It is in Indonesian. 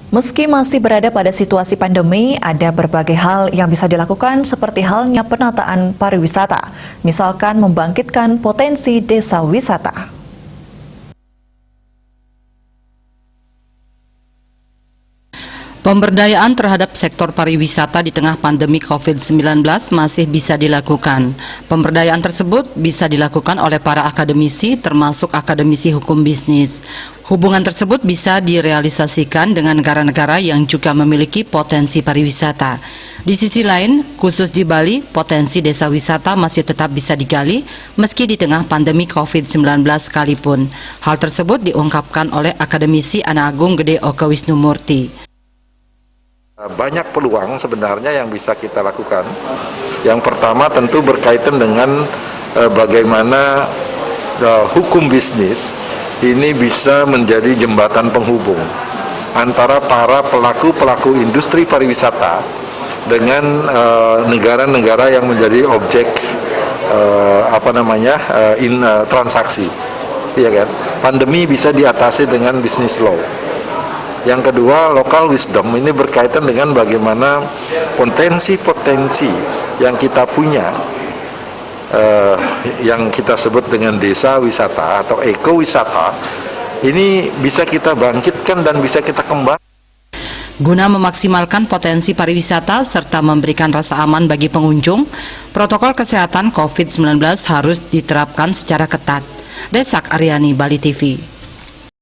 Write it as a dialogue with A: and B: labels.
A: Meski masih berada pada situasi pandemi, ada berbagai hal yang bisa dilakukan seperti halnya penataan pariwisata, misalkan membangkitkan potensi desa wisata.
B: Pemberdayaan terhadap sektor pariwisata di tengah pandemi COVID-19 masih bisa dilakukan. Pemberdayaan tersebut bisa dilakukan oleh para akademisi, termasuk akademisi hukum bisnis. Hubungan tersebut bisa direalisasikan dengan negara-negara yang juga memiliki potensi pariwisata. Di sisi lain, khusus di Bali, potensi desa wisata masih tetap bisa digali meski di tengah pandemi COVID-19 sekalipun. Hal tersebut diungkapkan oleh akademisi Ana Agung Gede Oka Wisnumurti.
C: Banyak peluang sebenarnya yang bisa kita lakukan. Yang pertama tentu berkaitan dengan bagaimana hukum bisnis ini bisa menjadi jembatan penghubung antara para pelaku industri pariwisata dengan negara-negara yang menjadi objek transaksi. Ya kan? Pandemi bisa diatasi dengan bisnis law. Yang kedua, local wisdom ini berkaitan dengan bagaimana potensi-potensi yang kita punya, yang kita sebut dengan desa wisata atau ekowisata, ini bisa kita bangkitkan dan bisa kita kembangkan.
B: Guna memaksimalkan potensi pariwisata serta memberikan rasa aman bagi pengunjung, protokol kesehatan COVID-19 harus diterapkan secara ketat. Desak Aryani, Bali TV.